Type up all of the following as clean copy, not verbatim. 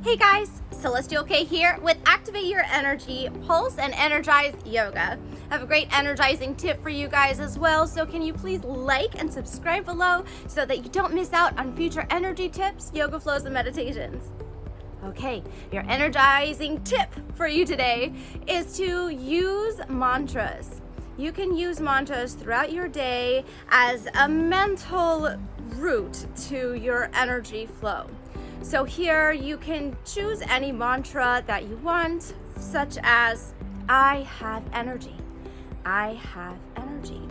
Hey guys, Celestial K here with Activate Your Energy, Pulse and Energize Yoga. I have a great energizing tip for you guys as well, so can you please like and subscribe below so that you don't miss out on future energy tips, yoga flows, and meditations. Okay, your energizing tip for you today is to use mantras. You can use mantras throughout your day as a mental route to your energy flow. So here you can choose any mantra that you want, such as, I have energy. I have energy.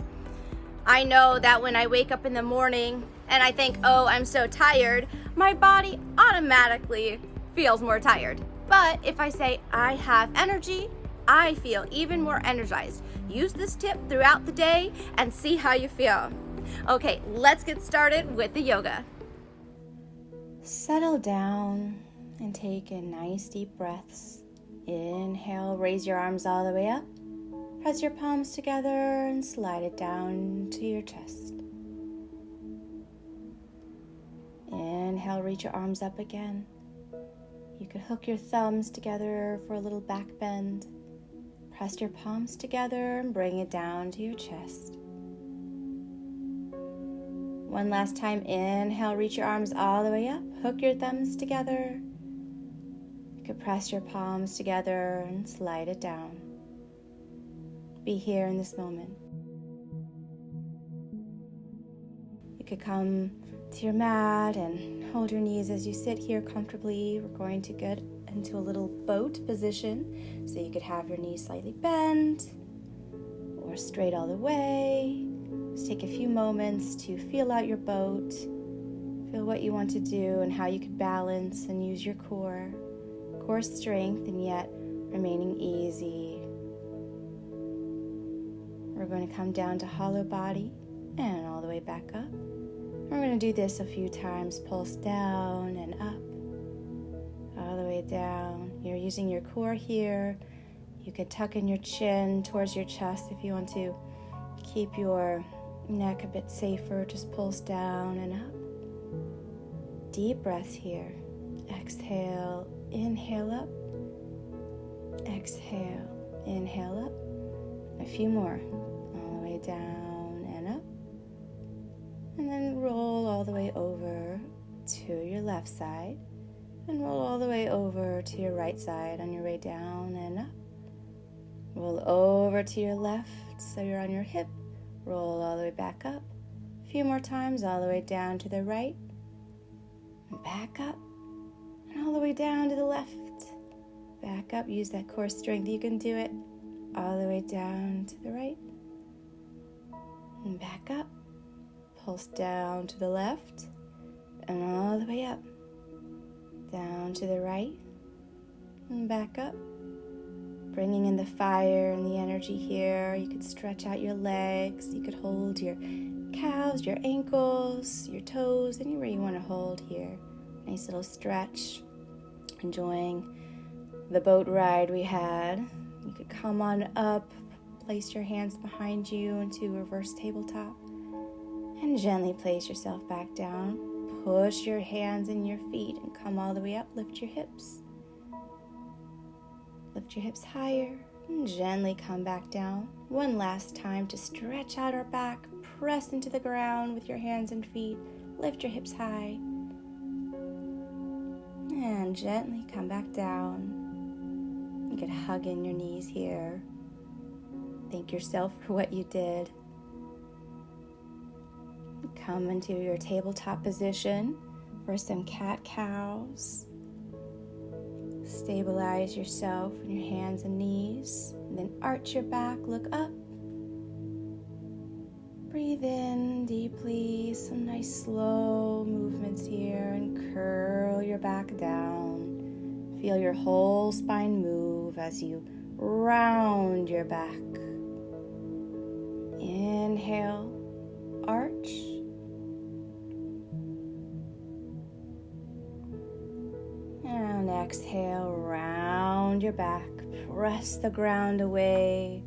I know that when I wake up in the morning and I think, oh, I'm so tired, my body automatically feels more tired. But if I say, I have energy, I feel even more energized. Use this tip throughout the day and see how you feel. Okay, let's get started with the yoga. Settle down and take in nice deep breaths. Inhale, raise your arms all the way up. Press your palms together and slide it down to your chest. Inhale, reach your arms up again. You could hook your thumbs together for a little back bend. Press your palms together and bring it down to your chest. One last time, inhale, reach your arms all the way up, hook your thumbs together. You could press your palms together and slide it down. Be here in this moment. You could come to your mat and hold your knees as you sit here comfortably. We're going to get into a little boat position, so you could have your knees slightly bent or straight all the way. Just take a few moments to feel out your boat, feel what you want to do and how you could balance and use your core strength and yet remaining easy. We're going to come down to hollow body and all the way back up. We're going to do this a few times, pulse down and up, all the way down. You're using your core here. You could tuck in your chin towards your chest if you want to keep your neck a bit safer. Just pulse down and up. Deep breaths here. Exhale, inhale up. Exhale, inhale up. A few more. All the way down and up. And then roll all the way over to your left side. And roll all the way over to your right side on your way down and up. Roll over to your left so you're on your hip. Roll all the way back up. A few more times, all the way down to the right. And back up. And all the way down to the left. Back up. Use that core strength. You can do it. All the way down to the right. And back up. Pulse down to the left. And all the way up. Down to the right. And back up. Bringing in the fire and the energy here. You could stretch out your legs. You could hold your calves, your ankles, your toes, anywhere you want to hold here. Nice little stretch. Enjoying the boat ride we had. You could come on up, place your hands behind you into reverse tabletop, and gently place yourself back down. Push your hands and your feet and come all the way up. Lift your hips. Lift your hips higher and gently come back down. One last time to stretch out our back. Press into the ground with your hands and feet. Lift your hips high. And gently come back down. You could hug in your knees here. Thank yourself for what you did. Come into your tabletop position for some cat-cows. Stabilize yourself in your hands and knees, and then arch your back, look up. Breathe in deeply, some nice slow movements here, and curl your back down. Feel your whole spine move as you round your back. Inhale, arch. And exhale, round your back, press the ground away.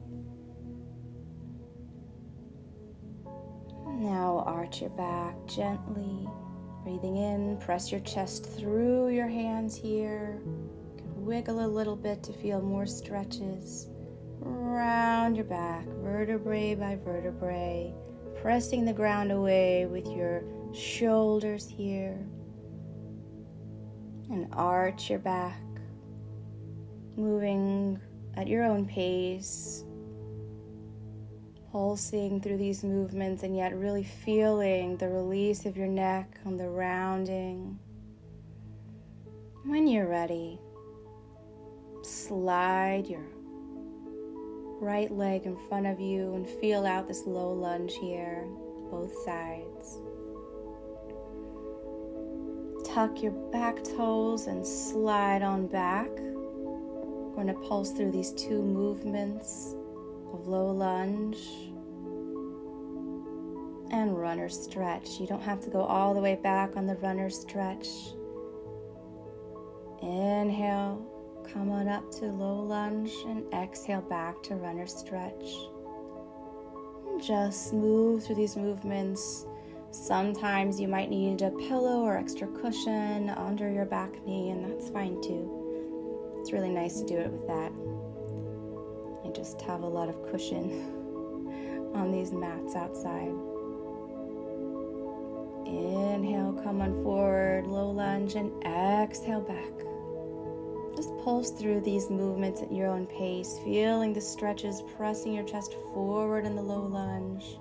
Now arch your back gently, Breathing in, press your chest through your hands here. You can wiggle a little bit to feel more stretches. Round your back, vertebrae by vertebrae, pressing the ground away with your shoulders here. And arch your back, moving at your own pace, pulsing through these movements and yet really feeling the release of your neck on the rounding. When you're ready, slide your right leg in front of you and feel out this low lunge here, both sides. Tuck your back toes and slide on back. We're going to pulse through these two movements of low lunge and runner stretch. You don't have to go all the way back on the runner stretch. Inhale, come on up to low lunge, and exhale back to runner stretch. And just move through these movements. Sometimes you might need a pillow or extra cushion under your back knee, and that's fine too. It's really nice to do it with that. I just have a lot of cushion on these mats outside. Inhale, come on forward, low lunge, and exhale back. Just pulse through these movements at your own pace, feeling the stretches, pressing your chest forward in the low lunge.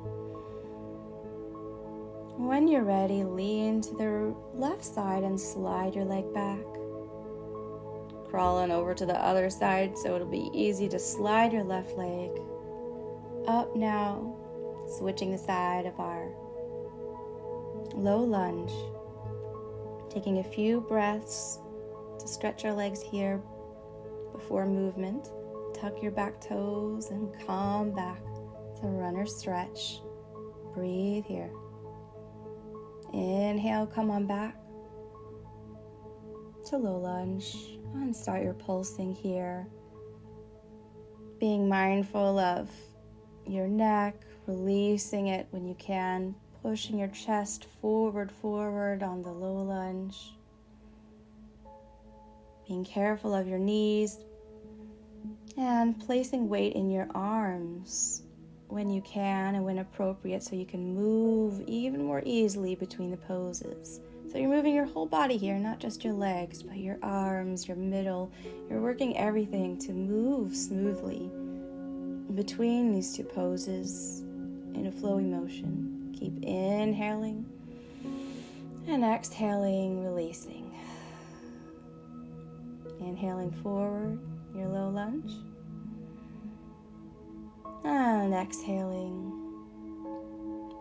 When you're ready, lean to the left side and slide your leg back. Crawl on over to the other side so it'll be easy to slide your left leg up now, switching the side of our low lunge. Taking a few breaths to stretch our legs here before movement. Tuck your back toes and come back to runner stretch. Breathe here. Inhale, come on back to low lunge and start your pulsing here. Being mindful of your neck, releasing it when you can, pushing your chest forward on the low lunge. Being careful of your knees and placing weight in your arms when you can and when appropriate so you can move even more easily between the poses. So you're moving your whole body here, not just your legs, but your arms, your middle. You're working everything to move smoothly between these two poses in a flowy motion. Keep inhaling and exhaling, releasing. Inhaling forward, your low lunge. And exhaling,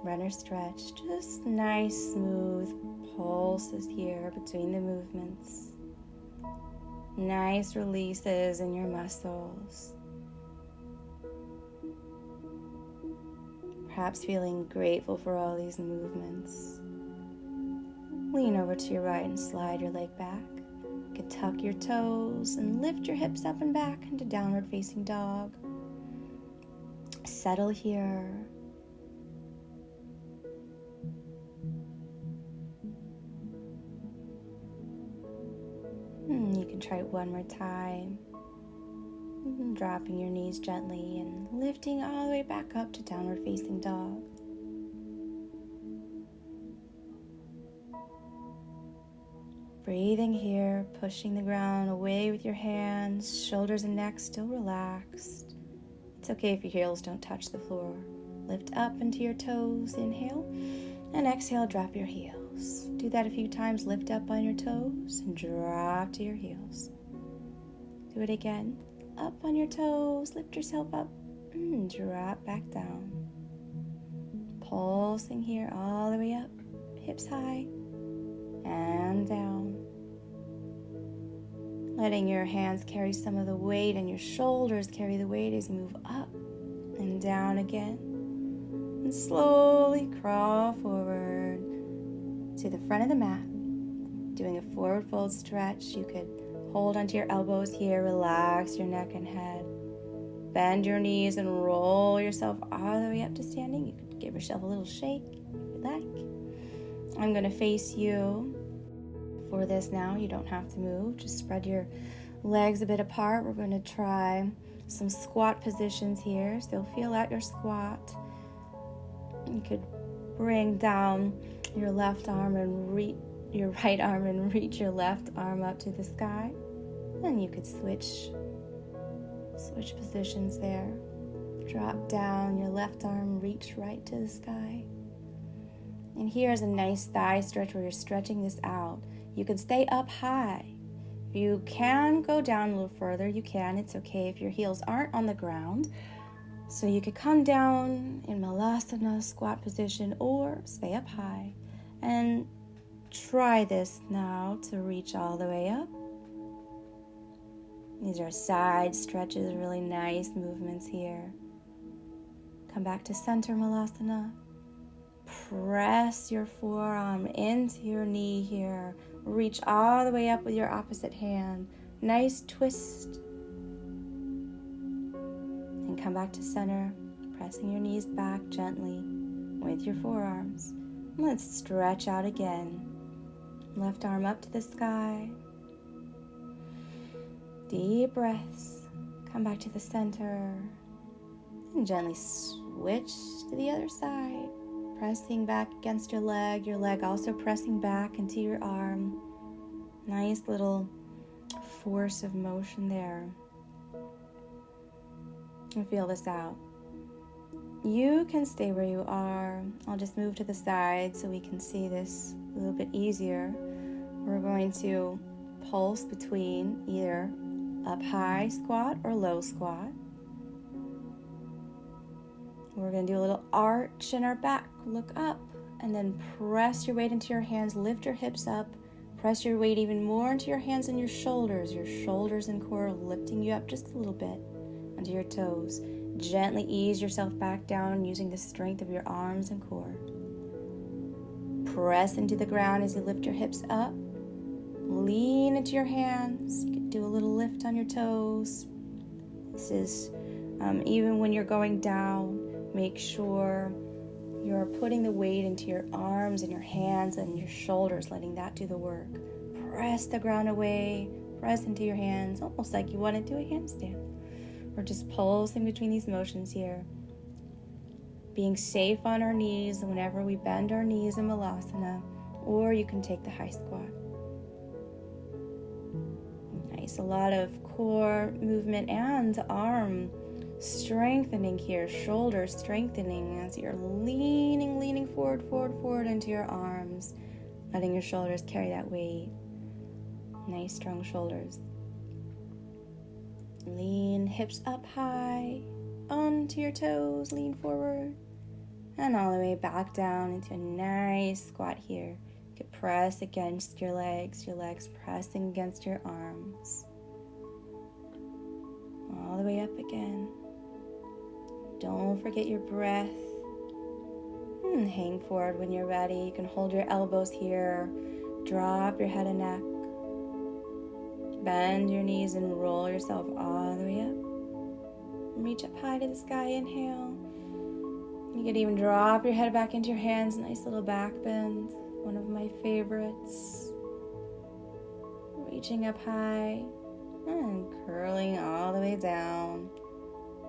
runner stretch. Just nice, smooth pulses here between the movements. Nice releases in your muscles. Perhaps feeling grateful for all these movements. Lean over to your right and slide your leg back. You can tuck your toes and lift your hips up and back into downward facing dog. Settle here. You can try it one more time. Dropping your knees gently and lifting all the way back up to downward facing dog. Breathing here, pushing the ground away with your hands, shoulders and neck still relaxed. It's okay if your heels don't touch the floor. Lift up into your toes, inhale, and exhale, drop your heels. Do that a few times, lift up on your toes and drop to your heels. Do it again. Up on your toes, lift yourself up, and drop back down. Pulsing here all the way up, hips high, and down. Letting your hands carry some of the weight and your shoulders carry the weight as you move up and down again. And slowly crawl forward to the front of the mat. Doing a forward fold stretch. You could hold onto your elbows here, relax your neck and head. Bend your knees and roll yourself all the way up to standing. You could give yourself a little shake if you like. I'm going to face you for this now. You don't have to move. Just spread your legs a bit apart. We're going to try some squat positions here. So feel out your squat. You could bring down your left arm and reach your right arm and reach your left arm up to the sky. And you could switch positions there. Drop down your left arm, reach right to the sky. And here's a nice thigh stretch where you're stretching this out. You can stay up high. If you can go down a little further, you can. It's okay if your heels aren't on the ground. So you could come down in Malasana squat position or stay up high. And try this now to reach all the way up. These are side stretches, really nice movements here. Come back to center Malasana. Press your forearm into your knee here. Reach all the way up with your opposite hand. Nice twist. And come back to center, pressing your knees back gently with your forearms. Let's stretch out again. Left arm up to the sky. Deep breaths. Come back to the center. And gently switch to the other side. Pressing back against your leg also pressing back into your arm. Nice little force of motion there. And feel this out. You can stay where you are. I'll just move to the side so we can see this a little bit easier. We're going to pulse between either up high squat or low squat. We're going to do a little arch in our back. Look up and then press your weight into your hands. Lift your hips up. Press your weight even more into your hands and your shoulders. Your shoulders and core lifting you up just a little bit onto your toes. Gently ease yourself back down using the strength of your arms and core. Press into the ground as you lift your hips up. Lean into your hands. You can do a little lift on your toes. This is even when you're going down. Make sure you're putting the weight into your arms and your hands and your shoulders, letting that do the work. Press the ground away, press into your hands, almost like you want to do a handstand. We're just pulsing between these motions here. Being safe on our knees whenever we bend our knees in Malasana, or you can take the high squat. Nice, a lot of core movement and arm strengthening here, shoulder strengthening as you're leaning forward into your arms, letting your shoulders carry that weight. Nice, strong shoulders. Lean hips up high, onto your toes, lean forward, and all the way back down into a nice squat here. You can press against your legs pressing against your arms. All the way up again. Don't forget your breath. And hang forward when you're ready. You can hold your elbows here. Drop your head and neck. Bend your knees and roll yourself all the way up. Reach up high to the sky. Inhale. You can even drop your head back into your hands. Nice little back bend. One of my favorites. Reaching up high. And curling all the way down.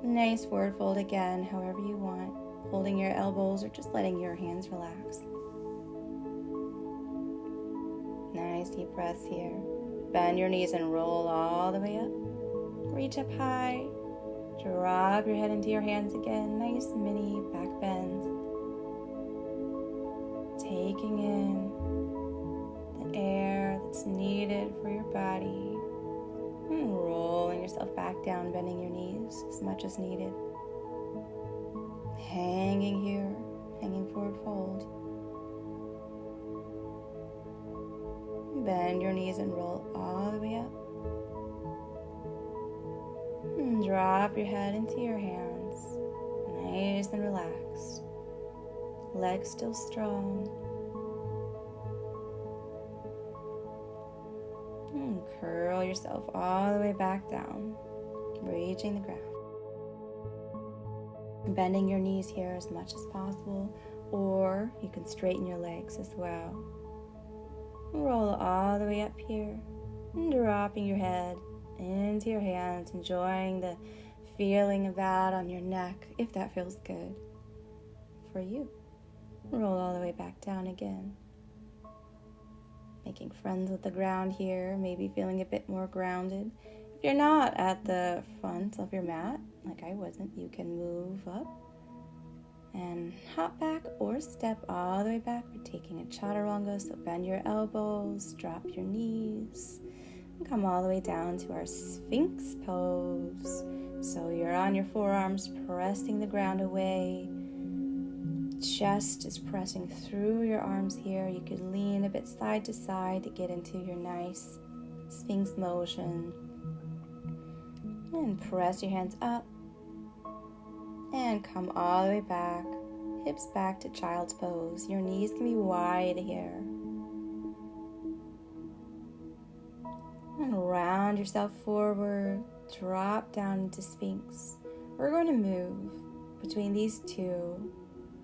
Nice forward fold again, however you want. Holding your elbows or just letting your hands relax. Nice deep breaths here. Bend your knees and roll all the way up. Reach up high. Drop your head into your hands again. Nice mini back bend. Taking in the air that's needed for your body. And rolling yourself back down, bending your knees as much as needed. Hanging here, hanging forward fold. Bend your knees and roll all the way up. And drop your head into your hands, nice and relaxed. Legs still strong. And curl yourself all the way back down, reaching the ground. Bending your knees here as much as possible, or you can straighten your legs as well. Roll all the way up here, and dropping your head into your hands, enjoying the feeling of that on your neck, if that feels good for you. Roll all the way back down again. Making friends with the ground here, maybe feeling a bit more grounded. If you're not at the front of your mat, like I wasn't, you can move up and hop back or step all the way back. We're taking a chaturanga, so bend your elbows, drop your knees, and come all the way down to our Sphinx pose. So you're on your forearms, pressing the ground away. Chest is pressing through your arms here. You could lean a bit side to side to get into your nice Sphinx motion. And press your hands up. And come all the way back, hips back to child's pose. Your knees can be wide here. And round yourself forward, drop down into Sphinx. We're going to move between these two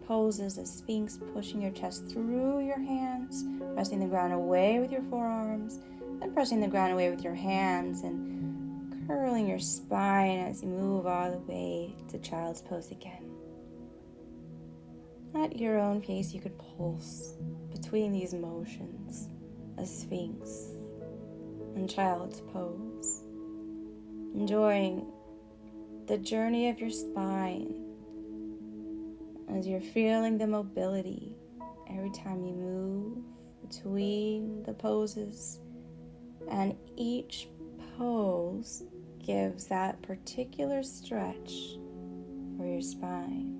poses of Sphinx, pushing your chest through your hands, pressing the ground away with your forearms, and pressing the ground away with your hands, and curling your spine as you move all the way to child's pose again. At your own pace, you could pulse between these motions of Sphinx and child's pose, enjoying the journey of your spine as you're feeling the mobility every time you move between the poses, and each pose gives that particular stretch for your spine.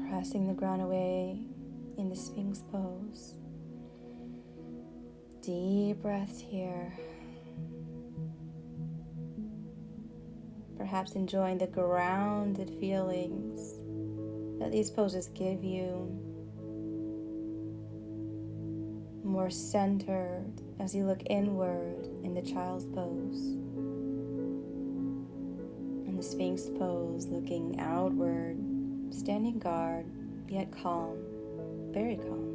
Pressing the ground away in the Sphinx pose. Deep breaths here. Perhaps enjoying the grounded feelings that these poses give you. More centered as you look inward in the child's pose. And the Sphinx pose, looking outward, standing guard, yet calm, very calm.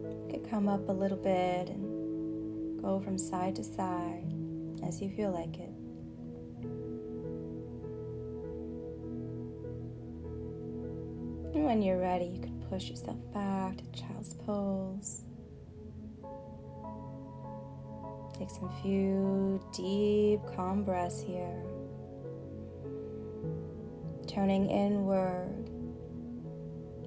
You can come up a little bit and go from side to side as you feel like it. And when you're ready, you can push yourself back to child's pose. Take some few deep, calm breaths here. Turning inward,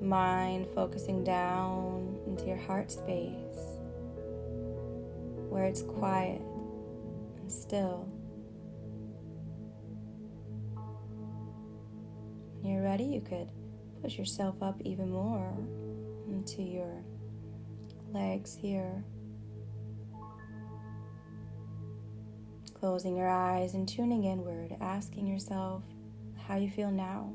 mind focusing down into your heart space, where it's quiet and still. When you're ready, you could push yourself up even more into your legs here. Closing your eyes and tuning inward, asking yourself how you feel now.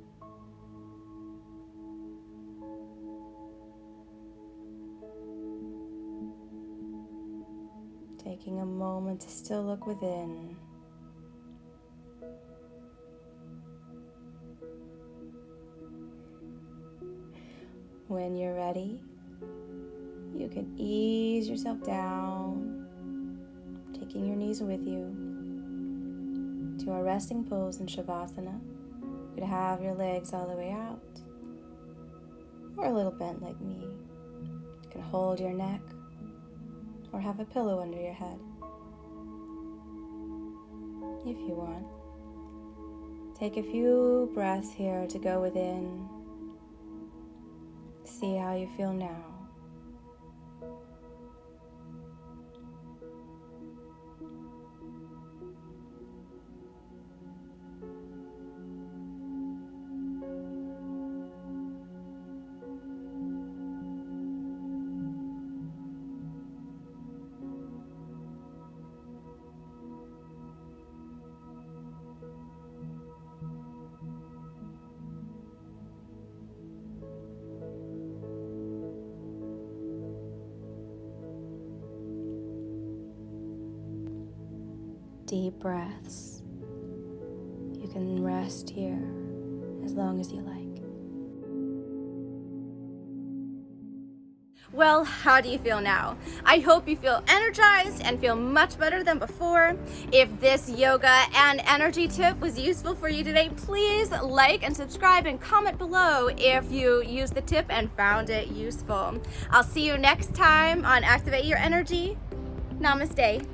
Taking a moment to still look within. When you're ready, you can ease yourself down, taking your knees with you to a resting pose in Shavasana. You could have your legs all the way out, or a little bent like me. You can hold your neck, or have a pillow under your head, if you want. Take a few breaths here to go within. See how you feel now. Deep breaths. You can rest here as long as you like. Well, how do you feel now? I hope you feel energized and feel much better than before. If this yoga and energy tip was useful for you today, please like and subscribe and comment below if you used the tip and found it useful. I'll see you next time on Activate Your Energy. Namaste.